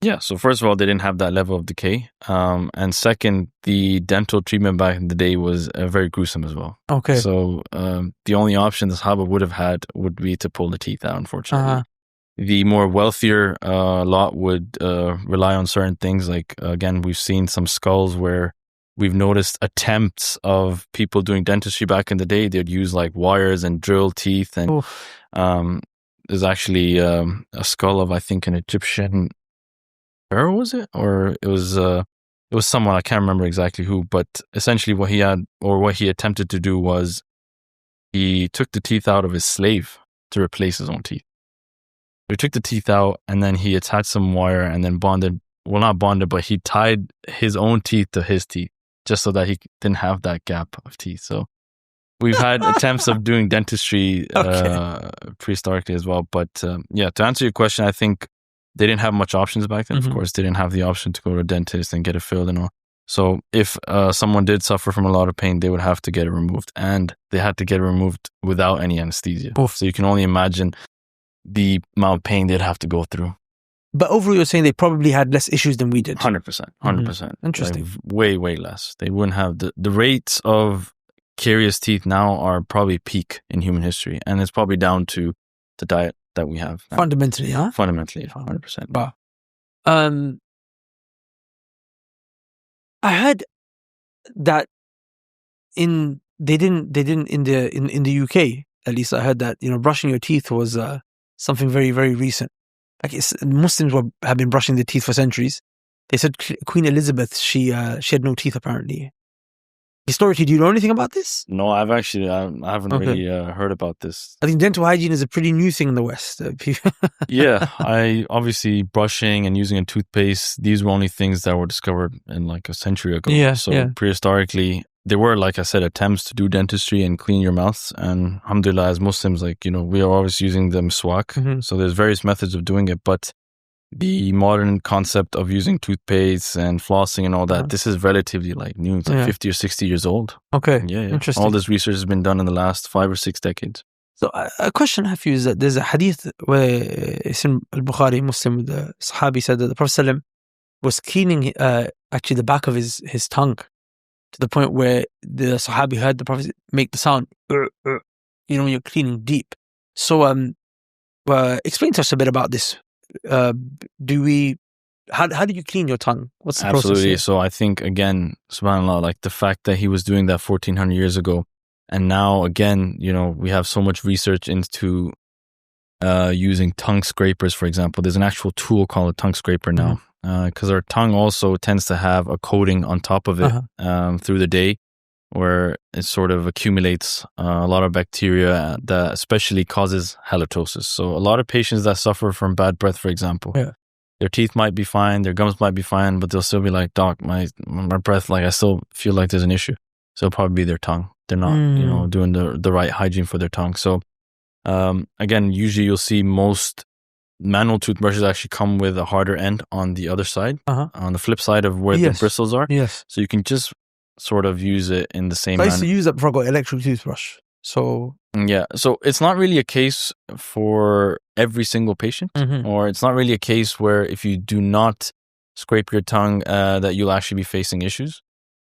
Yeah, so first of all, they didn't have that level of decay. And second, the dental treatment back in the day was very gruesome as well. Okay. So the only option the Sahaba would have had would be to pull the teeth out, unfortunately. The more wealthier lot would rely on certain things. Like, again, we've seen some skulls where we've noticed attempts of people doing dentistry back in the day. They'd use like wires and drill teeth. And there's actually a skull of, I think, an Egyptian pharaoh, was it? Or it was someone, I can't remember exactly who, but essentially what he attempted to do was he took the teeth out of his slave to replace his own teeth. He took the teeth out and then he attached some wire and then not bonded, but he tied his own teeth to his teeth just so that he didn't have that gap of teeth. So we've had attempts of doing dentistry prehistorically as well. But to answer your question, I think they didn't have much options back then. Of course, they didn't have the option to go to a dentist and get it filled and all. So if someone did suffer from a lot of pain, they would have to get it removed. And they had to get it removed without any anesthesia. Oof. So you can only imagine the amount of pain they'd have to go through. But overall, you're saying they probably had less issues than we did. 100%. Interesting. Like, way, way less. They wouldn't have the rates of carious teeth now are probably peak in human history. And it's probably down to the diet that we have now. Fundamentally, huh? Fundamentally, 100%. But I heard that in the UK, at least I heard that brushing your teeth was something very, very recent. Like Muslims have been brushing their teeth for centuries. They said Queen Elizabeth, she had no teeth apparently. Historically, do you know anything about this? No, I haven't really heard about this. I think dental hygiene is a pretty new thing in the West. Yeah, I obviously brushing and using a toothpaste, these were only things that were discovered in like a century ago. Yeah, so prehistorically, there were, like I said, attempts to do dentistry and clean your mouth. And alhamdulillah, as Muslims, we are always using the miswak. So there's various methods of doing it. But the modern concept of using toothpaste and flossing and all that, this is relatively new. It's like 50 or 60 years old. Okay. Yeah. Interesting. All this research has been done in the last 5 or 6 decades. So a question I have for you is that there's a hadith where it's in Al-Bukhari, Muslim, the Sahabi said that the Prophet ﷺ was cleaning actually the back of his tongue to the point where the Sahabi heard the Prophet make the sound, when you're cleaning deep. So explain to us a bit about this. How do you clean your tongue? What's the process? Absolutely. So I think, again, subhanAllah, like the fact that he was doing that 1400 years ago, and now again, we have so much research into using tongue scrapers, for example. There's an actual tool called a tongue scraper now, because our tongue also tends to have a coating on top of it through the day, where it sort of accumulates a lot of bacteria that especially causes halitosis. So a lot of patients that suffer from bad breath, for example, their teeth might be fine, their gums might be fine, but they'll still be like, doc, my breath, I still feel like there's an issue. So it'll probably be their tongue. They're not, doing the right hygiene for their tongue. So again, usually you'll see most manual toothbrushes actually come with a harder end on the other side, on the flip side of where the bristles are. Yes. So you can just sort of use it in the same manner. I used to use that before I got electric toothbrush. So so it's not really a case for every single patient, or it's not really a case where if you do not scrape your tongue, that you'll actually be facing issues.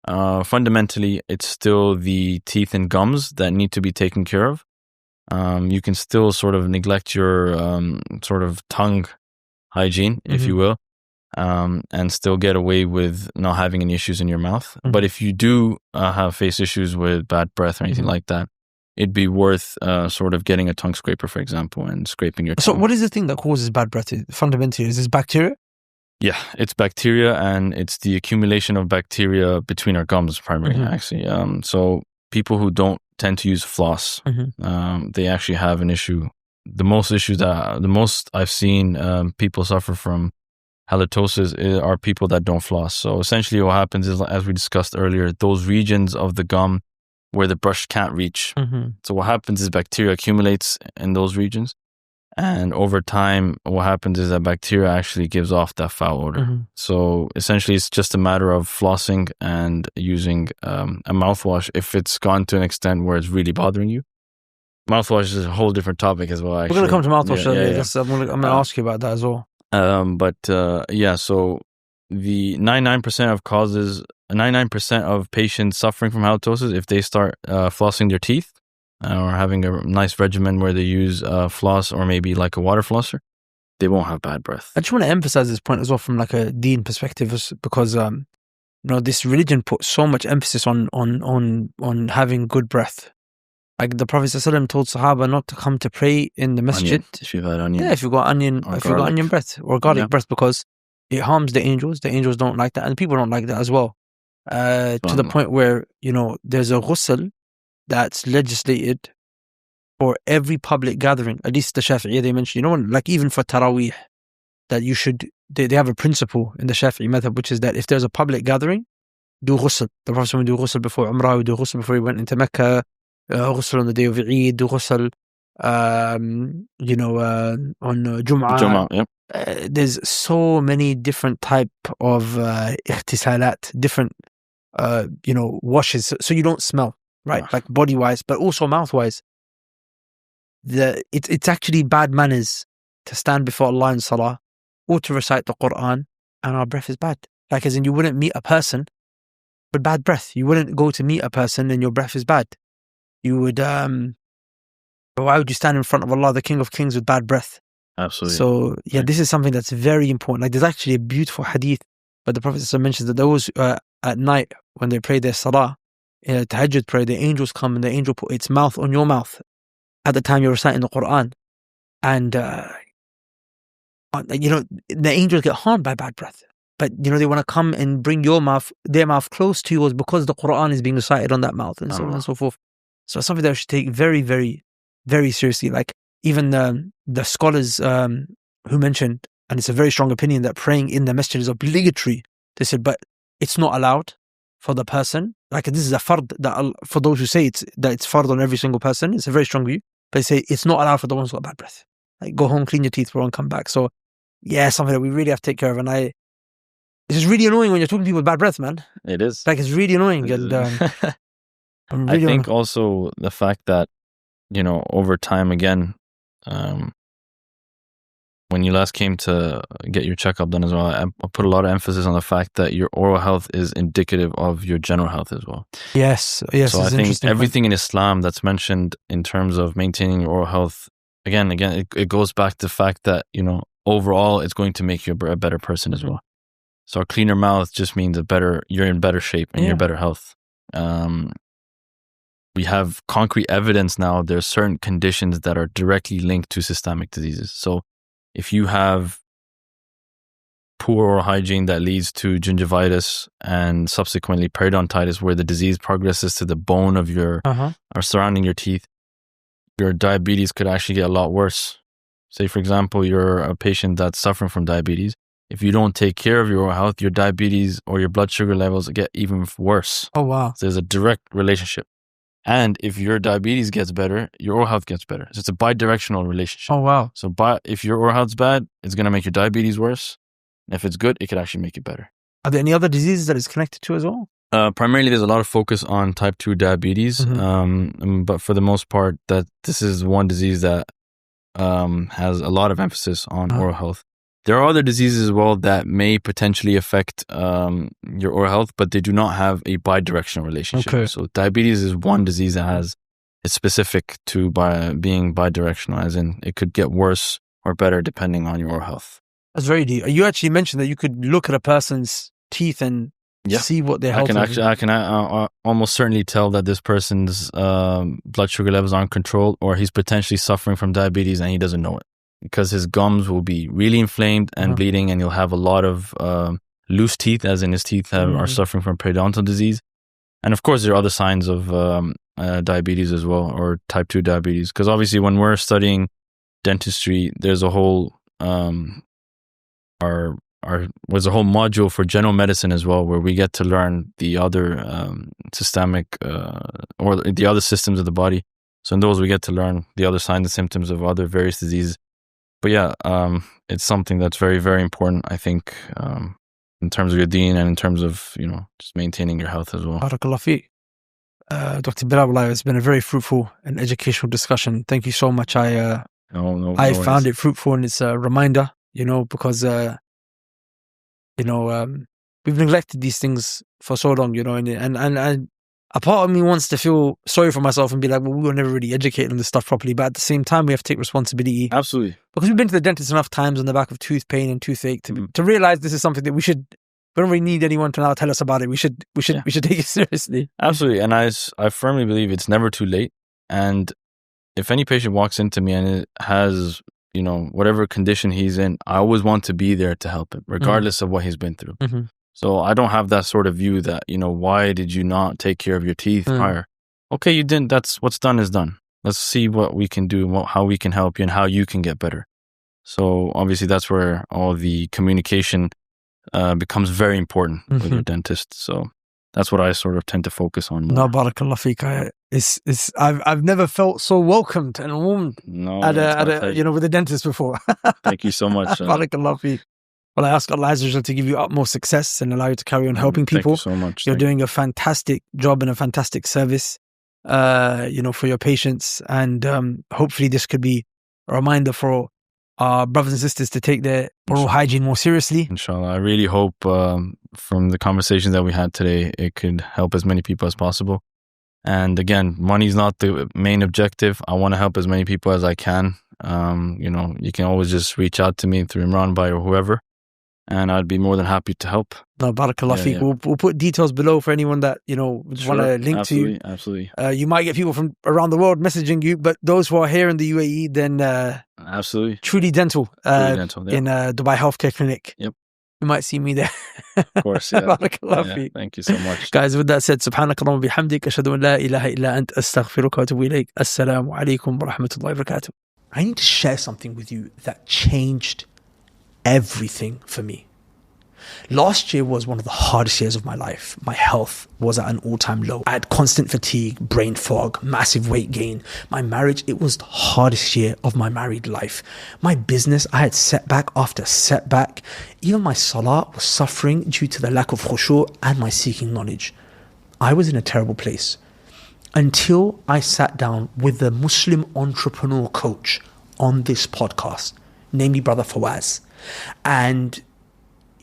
Fundamentally, it's still the teeth and gums that need to be taken care of. You can still sort of neglect your sort of tongue hygiene, if you will, and still get away with not having any issues in your mouth. But if you do face issues with bad breath or anything like that, it'd be worth sort of getting a tongue scraper, for example, and scraping your tongue. So what is the thing that causes bad breath? Fundamentally, is this bacteria? Yeah, it's bacteria, and it's the accumulation of bacteria between our gums primarily, actually. So people who don't tend to use floss, they actually have an issue. The most I've seen people suffer from halitosis are people that don't floss. So essentially what happens is, as we discussed earlier, those regions of the gum where the brush can't reach. So what happens is bacteria accumulates in those regions. And over time, what happens is that bacteria actually gives off that foul odor. So essentially, it's just a matter of flossing and using a mouthwash if it's gone to an extent where it's really bothering you. Mouthwash is a whole different topic as well, actually. We're going to come to mouthwash. I'm going to ask you about that as well. So the 99% of patients suffering from halitosis, if they start flossing their teeth, or having a nice regimen where they use floss or maybe like a water flosser, they won't have bad breath. I just want to emphasize this point as well from like a deen perspective, because this religion puts so much emphasis on having good breath. Like the Prophet ﷺ told Sahaba not to come to pray in the masjid. If you've had onion. Yeah, if you've got onion breath or garlic breath, because it harms the angels. The angels don't like that, and people don't like that as well. To the point where, there's a ghusl that's legislated for every public gathering. At least the Shafi'i, they mention, like even for Taraweeh, that you should, they have a principle in the Shafi'i method, which is that if there's a public gathering, do ghusl. The Prophet would do ghusl before Umrah, would do ghusl before he went into Mecca, ghusl on the day of Eid, do ghusl, on Jum'ah. Yep. There's so many different type of ikhtisalat, different, washes, so you don't smell. Right, like body-wise, but also mouth-wise. It's actually bad manners to stand before Allah in Salah or to recite the Quran and our breath is bad. Like as in you wouldn't meet a person with bad breath. You wouldn't go to meet a person and your breath is bad. You would, why would you stand in front of Allah, the King of Kings, with bad breath? Absolutely. So, this is something that's very important. Like there's actually a beautiful hadith, but the Prophet mentions that those at night when they pray their Salah, tahajjud prayer, the angels come and the angel put its mouth on your mouth at the time you're reciting the Quran, and the angels get harmed by bad breath, but they want to come and bring their mouth close to yours because the Quran is being recited on that mouth, and so on and so forth. So it's something that we should take very, very, very seriously. Like even the scholars who mentioned, and it's a very strong opinion, that praying in the masjid is obligatory. They said, but it's not allowed for the person. Like this is a fard that for those who say it's fard on every single person. It's a very strong view, but they say it's not allowed for the ones who got bad breath. Like go home, clean your teeth, bro, and come back. So something that we really have to take care of. And it's just really annoying when you're talking to people with bad breath, man. It is. Like it's really annoying. And I think also the fact that over time again, when you last came to get your checkup done as well, I put a lot of emphasis on the fact that your oral health is indicative of your general health as well. Yes. So I think everything in Islam that's mentioned in terms of maintaining your oral health, again, it goes back to the fact that, overall it's going to make you a better person as well. So a cleaner mouth just means you're in better shape and you're better health. We have concrete evidence now. There's certain conditions that are directly linked to systemic diseases. So if you have poor oral hygiene that leads to gingivitis and subsequently periodontitis, where the disease progresses to the bone of or surrounding your teeth, your diabetes could actually get a lot worse. Say, for example, you're a patient that's suffering from diabetes. If you don't take care of your oral health, your diabetes or your blood sugar levels get even worse. Oh, wow. So there's a direct relationship. And if your diabetes gets better, your oral health gets better. So it's a bi-directional relationship. Oh, wow. So if your oral health's bad, it's going to make your diabetes worse. And if it's good, it could actually make it better. Are there any other diseases that it's connected to as well? Primarily, there's a lot of focus on type 2 diabetes. But for the most part, that this is one disease that has a lot of emphasis on oral health. There are other diseases as well that may potentially affect your oral health, but they do not have a bi-directional relationship. Okay. So diabetes is one disease that it's specific to being bi-directional, as in it could get worse or better depending on your oral health. That's very deep. You actually mentioned that you could look at a person's teeth and see what their health is. I can almost certainly tell that this person's blood sugar levels aren't controlled, or he's potentially suffering from diabetes and he doesn't know it, because his gums will be really inflamed and bleeding, and he'll have a lot of loose teeth, as in his teeth are suffering from periodontal disease. And of course, there are other signs of diabetes as well, or type 2 diabetes, because obviously when we're studying dentistry, there's a whole was a whole module for general medicine as well, where we get to learn the other systemic or the other systems of the body. So in those, we get to learn the other signs and symptoms of other various diseases. But yeah, it's something that's very, very important, I think, in terms of your deen and in terms of, just maintaining your health as well. Barakallah fi. Dr. Bilal, it's been a very fruitful and educational discussion. Thank you so much. I found it fruitful, and it's a reminder, because we've neglected these things for so long, and a part of me wants to feel sorry for myself and be like, well, we were never really educated on this stuff properly. But at the same time, we have to take responsibility. Absolutely. Because we've been to the dentist enough times on the back of tooth pain and toothache to realize this is something that we don't really need anyone to now tell us about it. We should take it seriously. Absolutely. And I firmly believe it's never too late. And if any patient walks into me and it has, whatever condition he's in, I always want to be there to help him, regardless of what he's been through. Mm-hmm. So I don't have that sort of view that, why did you not take care of your teeth prior? Okay, you didn't. That's what's done is done. Let's see what we can do, how we can help you, and how you can get better. So obviously that's where all the communication becomes very important with your dentist. So that's what I sort of tend to focus on more. No, barakallah feek. I've never felt so welcomed and warmed with a dentist before. Thank you so much. Barakallah feek. Well, I ask Allah Azza wa Jalla to give you utmost success and allow you to carry on helping people. Thank you so much. You're doing a fantastic job and a fantastic service, for your patients. And hopefully this could be a reminder for our brothers and sisters to take their oral hygiene more seriously. Inshallah. I really hope from the conversations that we had today, it could help as many people as possible. And again, money's not the main objective. I want to help as many people as I can. You can always just reach out to me through Imran Bhai or whoever, and I'd be more than happy to help. No, barakallah feek. We'll put details below for anyone that, want to link to you. Absolutely. You might get people from around the world messaging you, but those who are here in the UAE, then absolutely. Truly Dental, in Dubai Healthcare Clinic. Yep. You might see me there. Of course, yeah. Barakallah feek. Thank you so much. Guys, with that said, subhanakallah wa bihamdik, ashhadu an la ilaha illa ant, astaghfiruka wa atubu ilayk. Assalamu alaikum wa rahmatullahi wa barakatuh. I need to share something with you that changed everything for me. Last year was one of the hardest years of my life. My health was at an all-time low. I had constant fatigue, brain fog, massive weight gain. My marriage, it was the hardest year of my married life. My business, I had setback after setback. Even my salah was suffering due to the lack of khushu' and my seeking knowledge. I was in a terrible place until I sat down with the Muslim entrepreneur coach on this podcast, namely Brother Fawaz. And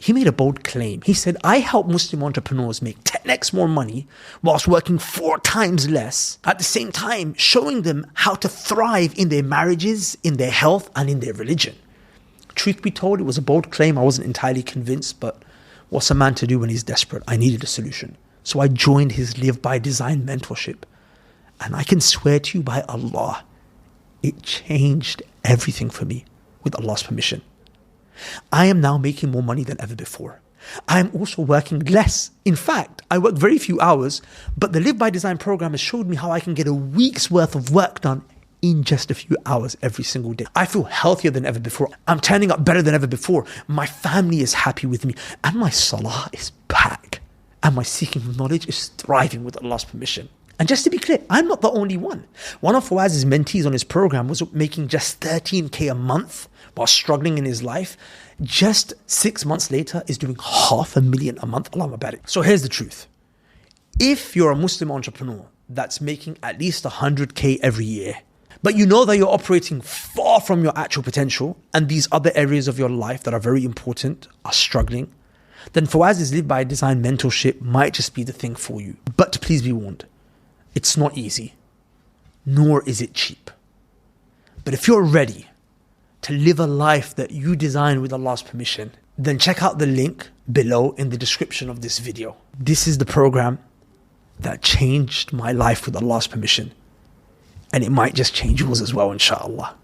he made a bold claim. He said, I help Muslim entrepreneurs make 10x more money whilst working 4 times less, at the same time showing them how to thrive in their marriages, in their health, and in their religion. Truth be told, it was a bold claim. I wasn't entirely convinced, but what's a man to do when he's desperate? I needed a solution. So I joined his Live by Design mentorship. And I can swear to you by Allah, it changed everything for me with Allah's permission. I am now making more money than ever before. I am also working less. In fact, I work very few hours, but the Live by Design program has showed me how I can get a week's worth of work done in just a few hours every single day. I feel healthier than ever before. I'm turning up better than ever before. My family is happy with me. And my salah is back. And my seeking of knowledge is thriving with Allah's permission. And just to be clear, I'm not the only one. One of Fawaz's mentees on his program was making just 13K a month while struggling in his life. Just 6 months later is doing $500,000 a month. Allah Mabarak. So here's the truth. If you're a Muslim entrepreneur that's making at least 100K every year, but you know that you're operating far from your actual potential and these other areas of your life that are very important are struggling, then Fawaz's Live by Design mentorship might just be the thing for you. But please be warned, it's not easy, nor is it cheap. But if you're ready to live a life that you design with Allah's permission, then check out the link below in the description of this video. This is the program that changed my life with Allah's permission. And it might just change yours as well, inshallah.